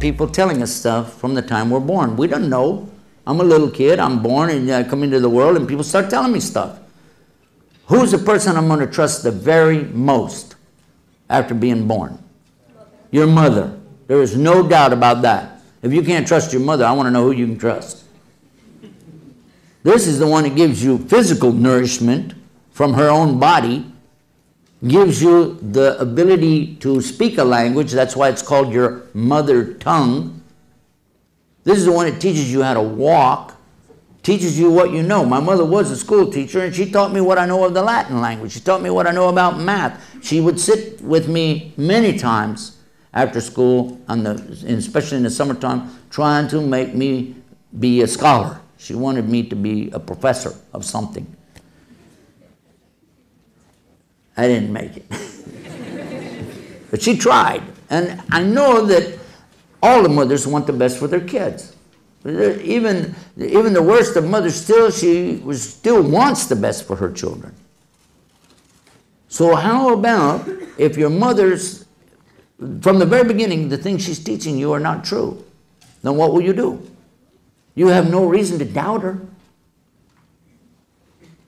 people telling us stuff from the time we're born. We don't know. I'm a little kid. I'm born and I come into the world and people start telling me stuff. Who's the person I'm going to trust the very most after being born? Your mother. There is no doubt about that. If you can't trust your mother, I want to know who you can trust. This is the one that gives you physical nourishment from her own body, gives you the ability to speak a language. That's why it's called your mother tongue. This is the one that teaches you how to walk, teaches you what you know. My mother was a school teacher, and she taught me what I know of the Latin language. She taught me what I know about math. She would sit with me many times after school, especially in the summertime, trying to make me be a scholar. She wanted me to be a professor of something. I didn't make it. But she tried. And I know that all the mothers want the best for their kids. Even the worst of mothers, still wants the best for her children. So how about if your mother's, from the very beginning, the things she's teaching you are not true? Then what will you do? You have no reason to doubt her.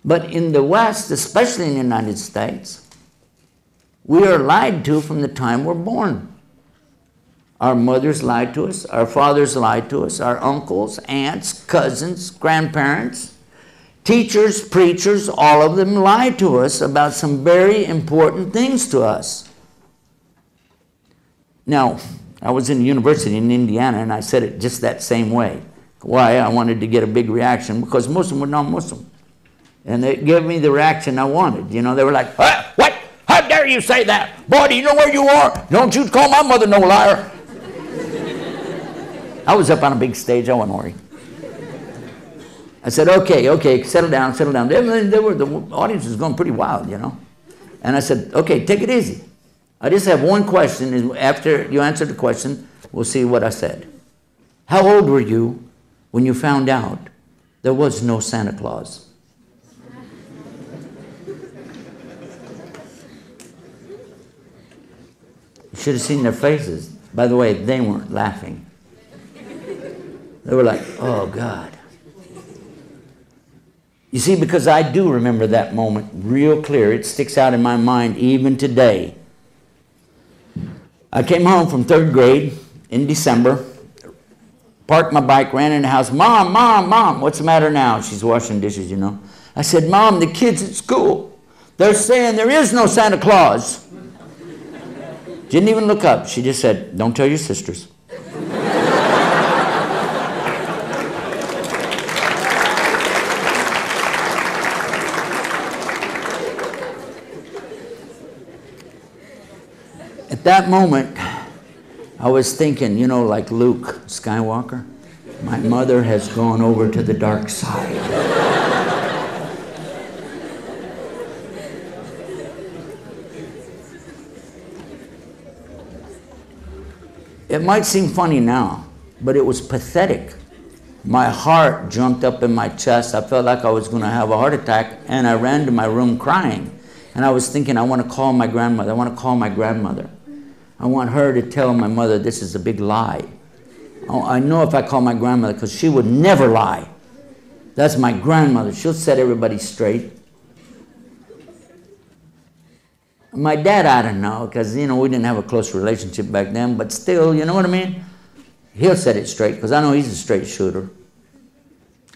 But in the West, especially in the United States, we are lied to from the time we're born. Our mothers lied to us, our fathers lied to us, our uncles, aunts, cousins, grandparents, teachers, preachers, all of them lied to us about some very important things to us. Now, I was in a university in Indiana, and I said it just that same way. Why? I wanted to get a big reaction, because most of them were non-Muslim. And they gave me the reaction I wanted. You know, they were like, what? How dare you say that? Boy, do you know where you are? Don't you call my mother no liar. I was up on a big stage. I wasn't worried. I said, okay, settle down, settle down. The audience was going pretty wild, you know. And I said, okay, take it easy. I just have one question. After you answer the question, we'll see what I said. How old were you when you found out there was no Santa Claus? You should have seen their faces. By the way, they weren't laughing. They were like, oh, God. You see, because I do remember that moment real clear. It sticks out in my mind even today. I came home from 3rd grade in December, parked my bike, ran in the house. Mom, what's the matter now? She's washing dishes, you know. I said, Mom, the kids at school, they're saying there is no Santa Claus. Didn't even look up. She just said, don't tell your sisters. At that moment, I was thinking, you know, like Luke Skywalker, my mother has gone over to the dark side. It might seem funny now, but it was pathetic. My heart jumped up in my chest. I felt like I was going to have a heart attack, and I ran to my room crying. And I was thinking, I want to call my grandmother. I want to call my grandmother. I want her to tell my mother this is a big lie. I know if I call my grandmother, because she would never lie. That's my grandmother. She'll set everybody straight. My dad, I don't know, because, you know, we didn't have a close relationship back then, but still, you know what I mean? He'll set it straight, because I know he's a straight shooter.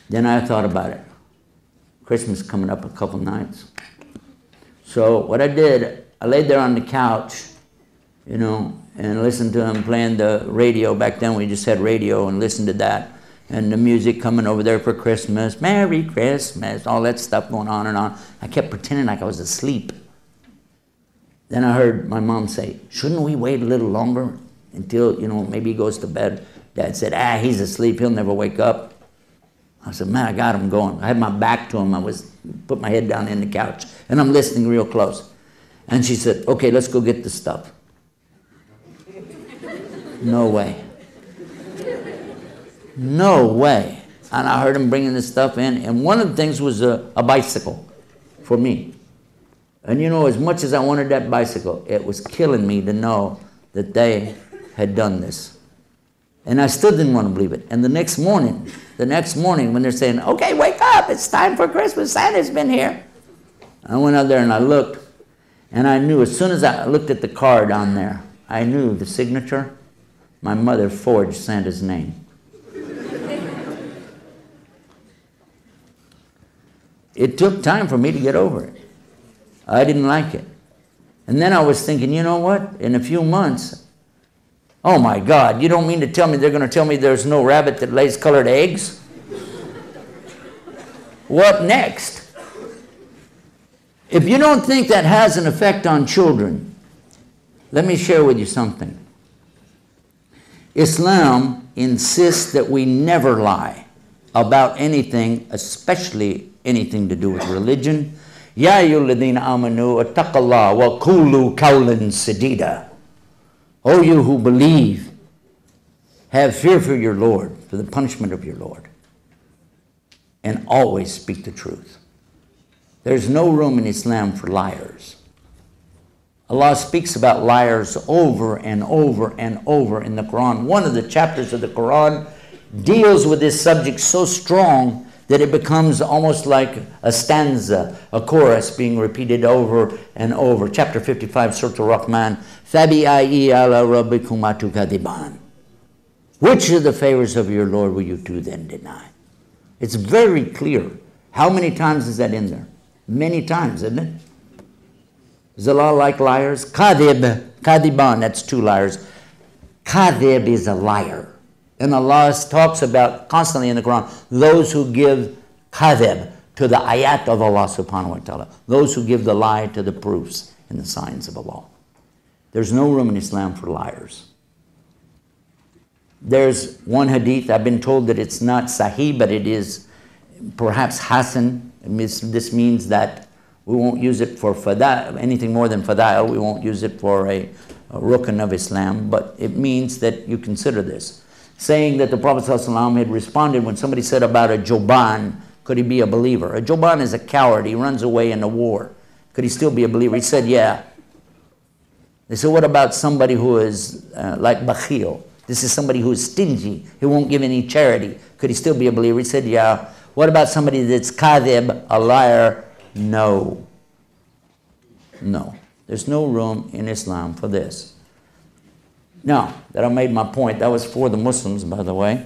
Then I thought about it. Christmas coming up a couple nights. So what I did, I laid there on the couch, you know, and listened to him playing the radio. Back then we just had radio and listened to that. And the music coming over there for Christmas, Merry Christmas, all that stuff going on and on. I kept pretending like I was asleep. Then I heard my mom say, shouldn't we wait a little longer until, you know, maybe he goes to bed? Dad said, he's asleep, he'll never wake up. I said, man, I got him going. I had my back to him. I put my head down in the couch, and I'm listening real close. And she said, okay, let's go get the stuff. No way. No way. And I heard him bringing the stuff in, and one of the things was a bicycle for me. And you know, as much as I wanted that bicycle, it was killing me to know that they had done this. And I still didn't want to believe it. And the next morning, when they're saying, okay, wake up, it's time for Christmas, Santa's been here. I went out there and I looked, and I knew, as soon as I looked at the card on there, I knew the signature. My mother forged Santa's name. It took time for me to get over it. I didn't like it. And then I was thinking, you know what? In a few months, oh my God, you don't mean to tell me they're going to tell me there's no rabbit that lays colored eggs? What next? If you don't think that has an effect on children, let me share with you something. Islam insists that we never lie about anything, especially anything to do with religion. Ya ayyuhalladhina amanu attaqallaha wa qulu qawlan sadida. O you who believe, have fear for your Lord, for the punishment of your Lord, and always speak the truth. There's no room in Islam for liars. Allah speaks about liars over and over and over in the Quran. One of the chapters of the Quran deals with this subject so strong that it becomes almost like a stanza, a chorus being repeated over and over. Chapter 55, Surah Al-Rahman, فَبِأَيِّ عَلَى رَبِّكُمَا تُكَذِّبَانِ. Which of the favors of your Lord will you do then deny? It's very clear. How many times is that in there? Many times, isn't it? Is Allah like liars? Kadhib, kadiban, that's two liars. Kadhib is a liar. And Allah talks about constantly in the Quran, those who give kadhib to the ayat of Allah subhanahu wa ta'ala. Those who give the lie to the proofs and the signs of Allah. There's no room in Islam for liars. There's one hadith, I've been told that it's not sahih, but it is perhaps hasan. This means that we won't use it for anything more than fada'il. We won't use it for a rukn of Islam, but it means that you consider this. Saying that the Prophet ﷺ had responded when somebody said about a joban, could he be a believer? A joban is a coward. He runs away in a war. Could he still be a believer? He said, yeah. They said, what about somebody who is like bakhil? This is somebody who is stingy. He won't give any charity. Could he still be a believer? He said, yeah. What about somebody that's kadhib, a liar? No. No. There's no room in Islam for this. Now, that I made my point, that was for the Muslims, by the way.